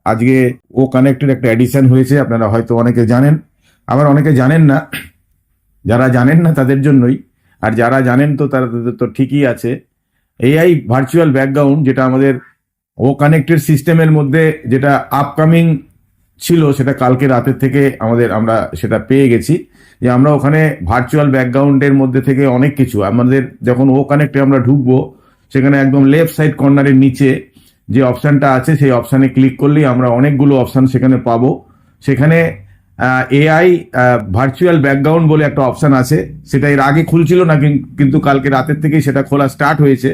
আজকে ও কানেক্টের একটা এডিশন হয়েছে, আপনারা হয়তো অনেকে জানেন, আবার অনেকে জানেন না। যারা জানেন না তাদের জন্যই, আর যারা জানেন তো তাদের তো ঠিকই আছে। এআই ভার্চুয়াল ব্যাকগ্রাউন্ড যেটা আমাদের ও কানেক্টেড সিস্টেমের মধ্যে যেটা আপকামিং ছিল, সেটা কালকে রাতের থেকে আমরা সেটা পেয়ে গেছি, যে আমরা ওখানে ভার্চুয়াল ব্যাকগ্রাউন্ডের মধ্যে থেকে অনেক কিছু আমাদের যখন ও কানেক্টে আমরা ঢুকবো, সেখানে একদম লেফট সাইড কর্নারের নিচে যে অপশানটা আছে সেই অপশানে ক্লিক করলেই আমরা অনেকগুলো অপশান সেখানে পাবো। সেখানে এআই ভার্চুয়াল ব্যাকগ্রাউন্ড বলে একটা অপশান আছে, সেটা এর আগে খুলছিল না, কিন্তু কালকে রাতের থেকেই সেটা খোলা স্টার্ট হয়েছে।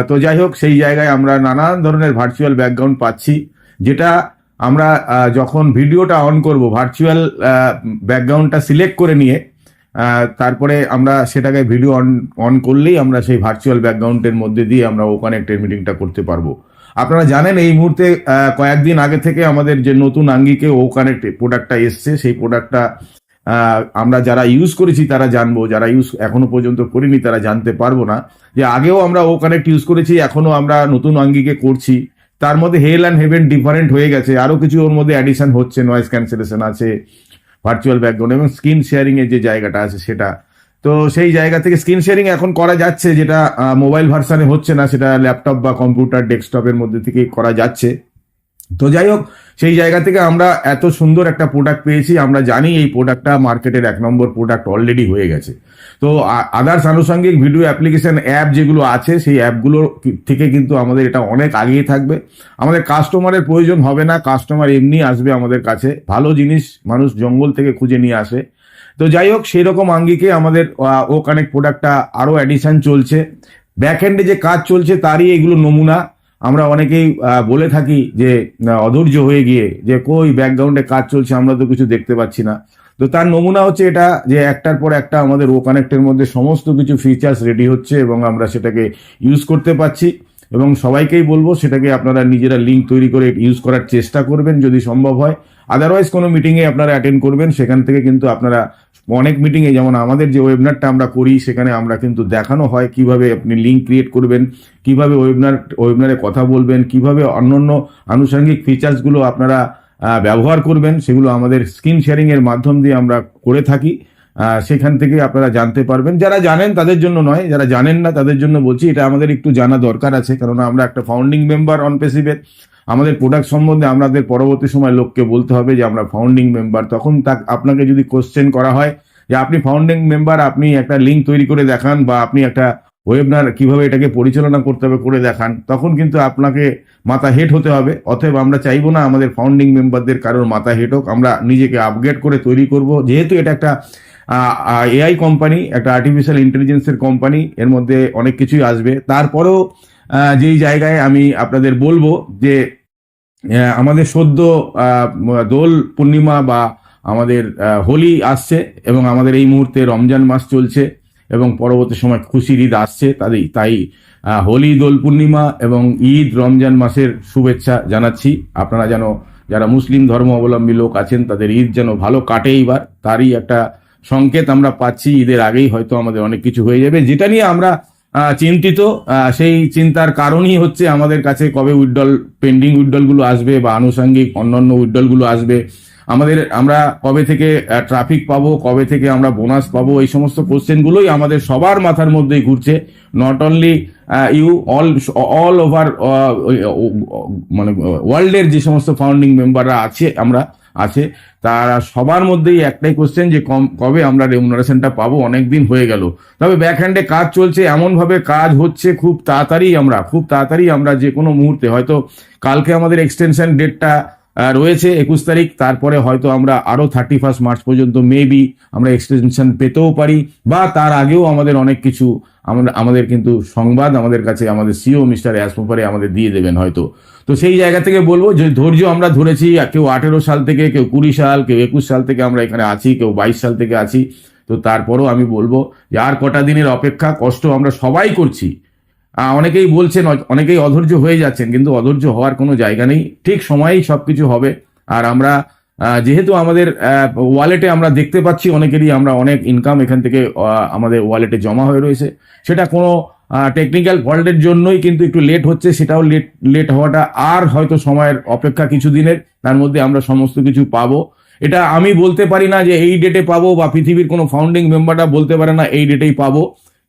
তো যাই হোক, সেই জায়গায় আমরা নানান ধরনের ভার্চুয়াল ব্যাকগ্রাউন্ড পাচ্ছি, যেটা আমরা যখন ভিডিওটা অন করব, ভার্চুয়াল ব্যাকগ্রাউন্ডটা সিলেক্ট করে নিয়ে তারপরে আমরা সেটাকে ভিডিও অন করলেই আমরা সেই ভার্চুয়াল ব্যাকগ্রাউন্ডের মধ্যে দিয়ে আমরা ও কানেক্টের মিটিংটা করতে পারবো। আপনারা জানেন এই মুহূর্তে কয়েকদিন আগে থেকে আমাদের যে নতুন আঙ্গিকে ও কানেক্ট প্রোডাক্টটা এসছে, সেই প্রোডাক্টটা আমরা যারা ইউজ করেছি তারা জানবো, যারা ইউজ এখনো পর্যন্ত করিনি তারা জানতে পারবো না যে আগেও আমরা ও কানেক্ট ইউজ করেছি, এখনো আমরা নতুন আঙ্গিকে করছি। তার মধ্যে হেল অ্যান্ড হেভেন ডিফারেন্ট হয়ে গেছে, আরো কিছু ওর মধ্যে অ্যাডিশন হচ্ছে, নয়েজ ক্যান্সেলেশন আছে, ভার্চুয়াল ব্যাকগ্রাউন্ড এবং স্ক্রিন শেয়ারিং এর যে জায়গাটা আছে সেটা। তো সেই জায়গা থেকে স্ক্রিন শেয়ারিং এখন করা যাচ্ছে, যেটা মোবাইল ভার্সানে হচ্ছে না, সেটা ল্যাপটপ বা কম্পিউটার ডেস্কটপের মধ্যে থেকে করা যাচ্ছে। তো যাই হোক, সেই জায়গা থেকে আমরা এত সুন্দর একটা প্রোডাক্ট পেয়েছি। আমরা জানি এই প্রোডাক্টটা মার্কেটের 1 নম্বর প্রোডাক্ট অলরেডি হয়ে গেছে। তো আদার্স আনুষঙ্গিক ভিডিও অ্যাপ্লিকেশন অ্যাপ যেগুলো আছে, সেই অ্যাপগুলো থেকে কিন্তু আমাদের এটা অনেক আগিয়ে থাকবে। আমাদের কাস্টমারের প্রয়োজন হবে না, কাস্টমার এমনি আসবে আমাদের কাছে। ভালো জিনিস মানুষ জঙ্গল থেকে খুঁজে নিয়ে আসে। তো যাই হোক, সেই রকম আঙ্গিকে আমাদের ও কানেক্ট প্রোডাক্টটা আরও অ্যাডিশন চলছে। ব্যাক এন্ডে যে কাজ চলছে তারই এগুলো নমুনা। আমরা অনেকেই বলে থাকি যে অধৈর্য হয়ে গিয়ে যে কই ব্যাকগ্রাউন্ডে কাজ চলছে, আমরা তো কিছু দেখতে পাচ্ছি না। তো তার নমুনা হচ্ছে এটা, যে একটার পর একটা আমাদের ও কানেক্টের মধ্যে সমস্ত কিছু ফিচার্স রেডি হচ্ছে এবং আমরা সেটাকে ইউজ করতে পারছি। এবং সবাইকেই বলবো সেটাকে আপনারা নিজেরা লিঙ্ক তৈরি করে ইউজ করার চেষ্টা করবেন যদি সম্ভব হয়। আদারওয়াইজ কোনো মিটিংয়ে আপনারা অ্যাটেন্ড করবেন, সেখান থেকে কিন্তু আপনারা অনেক মিটিংয়ে, যেমন আমাদের যে ওয়েবিনারটা আমরা করি, সেখানে আমরা কিন্তু দেখানো হয় কিভাবে আপনি লিঙ্ক ক্রিয়েট করবেন, কিভাবে ওয়েবিনারে কথা বলবেন, কিভাবে অন্যান্য আনুষঙ্গিক ফিচার্সগুলো আপনারা ব্যবহার করবেন, সেগুলো আমাদের স্ক্রিন শেয়ারিং এর মাধ্যম দিয়ে আমরা করে থাকি। সেখান থেকে আপনারা জানতে পারবেন। যারা জানেন তাদের জন্য নয়, যারা জানেন না তাদের জন্য বলছি, এটা আমাদের একটু জানা দরকার আছে, কারণ আমরা একটা ফাউন্ডিং মেম্বার অন পেসিভের। আমাদের প্রোডাক্ট সম্বন্ধে আমাদের পরবর্তী সময় লোককে বলতে হবে যে আমরা ফাউন্ডিং মেম্বার। তখন আপনাকে যদি কোশ্চেন করা হয় যে আপনি ফাউন্ডিং মেম্বার, আপনি একটা লিঙ্ক তৈরি করে দেখান, বা আপনি একটা ওয়েবিনার কিভাবে এটাকে পরিচালনা করতে হবে করে দেখান, তখন কিন্তু আপনাকে মাথা হেট হতে হবে। অতএব আমরা চাইবো না আমাদের ফাউন্ডিং মেম্বারদের কারোর মাথা হেট হোক। আমরা নিজেকে আপগ্রেড করে তৈরি করব, যেহেতু এটা একটা এআই কোম্পানি, একটা আর্টিফিশিয়াল ইন্টেলিজেন্সের কোম্পানি, এর মধ্যে অনেক কিছুই আসবে। তারপরেও যেই জায়গায় আমি আপনাদের বলবো যে আমাদের সদ্য দোল পূর্ণিমা বা আমাদের হোলি আসছে, এবং আমাদের এই মুহূর্তে রমজান মাস চলছে, এবং পরবর্তী সময় খুশির ঈদ আসছে। তাই হোলি, দোল পূর্ণিমা এবং ঈদ, রমজান মাসের শুভেচ্ছা জানাচ্ছি। আপনারা যেন, যারা মুসলিম ধর্ম অবলম্বী লোক আছেন, তাদের ঈদ যেন ভালো কাটে এইবার, তারই একটা সংকেত আমরা পাচ্ছি। ঈদের আগেই হয়তো আমাদের অনেক কিছু হয়ে যাবে, যেটা নিয়ে আমরা চিন্তিত। সেই চিন্তার কারণই হচ্ছে আমাদের কাছে কবে পেন্ডিং উইথড্রলগুলো আসবে, বা আনুষঙ্গিক অন্যান্য উইথড্রলগুলো আসবে, আমরা কবে থেকে ট্রাফিক পাবো, কবে থেকে আমরা বোনাস পাবো, এই সমস্ত কোশ্চেনগুলোই আমাদের সবার মাথার মধ্যেই ঘুরছে। নট অনলি অল ওভার, মানে ওয়ার্ল্ডের যে সমস্ত ফাউন্ডিং মেম্বাররা আছে তারা সবার মধ্যেই একটাই কোশ্চেন, যে কবে আমরা রেমুনারেশনটা পাবো। অনেকদিন হয়ে গেল, তবে ব্যাক হ্যান্ডে কাজ চলছে, এমনভাবে কাজ হচ্ছে খুব তাড়াতাড়ি আমরা যে কোনো মুহূর্তে, হয়তো কালকে আমাদের এক্সটেনশন ডেটটা রয়েছে 21 তারিখ, তারপরে হয়তো আমরা আরো 31 মার্চ পর্যন্ত মেবি আমরা এক্সটেনশন পেতেও পারি, বা তার আগেও আমাদের অনেক কিছু আমাদের কিন্তু সংবাদ আমাদের কাছে আমাদের সিও মিস্টার অ্যাসমোপারে আমাদের দিয়ে দেবেন হয়তো। তো সেই জায়গা থেকে বলবো যে ধৈর্য আমরা ধরেছি, কেউ 18 সাল থেকে, কেউ 20 সাল, কেউ 21 সাল থেকে আমরা এখানে আছি, কেউ 22 সাল থেকে আছি। তো তারপরও আমি বলবো যে আর কটা দিনের অপেক্ষা, কষ্ট আমরা সবাই করছি। অনেকেই বলছেন, অনেকেই অধৈর্য হয়ে যাচ্ছেন, কিন্তু অধৈর্য হওয়ার কোনো জায়গা নেই, ঠিক সময়েই সবকিছু হবে। আর আমরা যেহেতু আমাদের ওয়ালেটে আমরা দেখতে পাচ্ছি অনেকেরই, আমরা অনেক ইনকাম এখান থেকে আমাদের ওয়ালেটে জমা হয়ে রয়েছে, সেটা কোনো টেকনিক্যাল ফল্টের জন্যই কিন্তু একটু লেট হচ্ছে, সেটাও লেট হওয়াটা আর হয়তো সময়ের অপেক্ষা কিছুদিনের, তার মধ্যে আমরা সমস্ত কিছু পাবো। এটা আমি বলতে পারি না যে এই ডেটে পাবো, বা পৃথিবীর কোনো ফাউন্ডিং মেম্বাররা বলতে পারে না এই ডেটেই পাবো,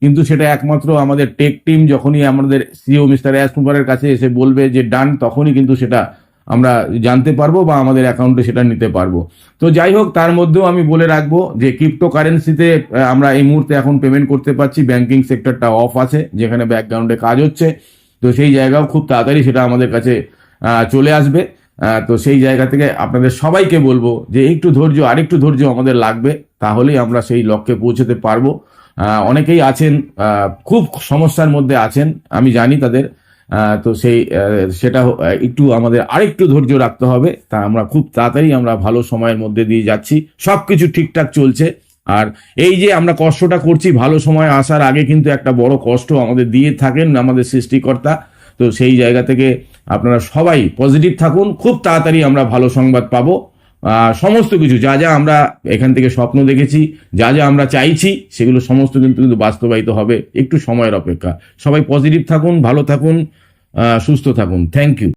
কিন্তু সেটা একমাত্র আমাদের টেক টিম যখনই আমাদের সিও মিস্টার এস কুমারের কাছে এসে বলবে যে ডান, তখনই কিন্তু সেটা আমরা জানতে পারবো বা আমাদের অ্যাকাউন্টে সেটা নিতে পারবো। তো যাই হোক, তার মধ্যেও আমি বলে রাখবো যে ক্রিপ্টো কারেন্সিতে আমরা এই মুহূর্তে এখন পেমেন্ট করতে পারছি, ব্যাংকিং সেক্টরটা অফ আছে, যেখানে ব্যাকগ্রাউন্ডে কাজ হচ্ছে, তো সেই জায়গাও খুব তাড়াতাড়ি সেটা আমাদের কাছে চলে আসবে। তো সেই জায়গা থেকে আপনাদের সবাইকে বলবো যে একটু ধৈর্য, আরেকটু ধৈর্য আমাদের লাগবে, তাহলেই আমরা সেই লক্ষ্যে পৌঁছতে পারবো। অনেকেই আছেন খুব সমস্যার মধ্যে আছেন, আমি জানি তাদের, তো সেটা একটু আমাদের আরেকটু ধৈর্য রাখতে হবে। তা আমরা খুব তাড়াতাড়ি আমরা ভালো সময়ের মধ্যে দিয়ে যাচ্ছি, সবকিছু ঠিকঠাক চলছে। আর এই যে আমরা কষ্টটা করছি, ভালো সময় আসার আগে কিন্তু একটা বড় কষ্ট আমাদের দিয়ে থাকেন আমাদের সৃষ্টিকর্তা। তো সেই জায়গা থেকে আপনারা সবাই পজিটিভ থাকুন, খুব তাড়াতাড়ি আমরা ভালো সংবাদ পাবো। সমস্ত কিছু যা যা আমরা এখান থেকে স্বপ্ন দেখেছি, যা যা আমরা চাইছি, সেগুলো সমস্ত কিন্তু বাস্তবায়িত হবে, একটু সময়ের অপেক্ষা। সবাই পজিটিভ থাকুন, ভালো থাকুন, সুস্থ থাকুন। Thank you.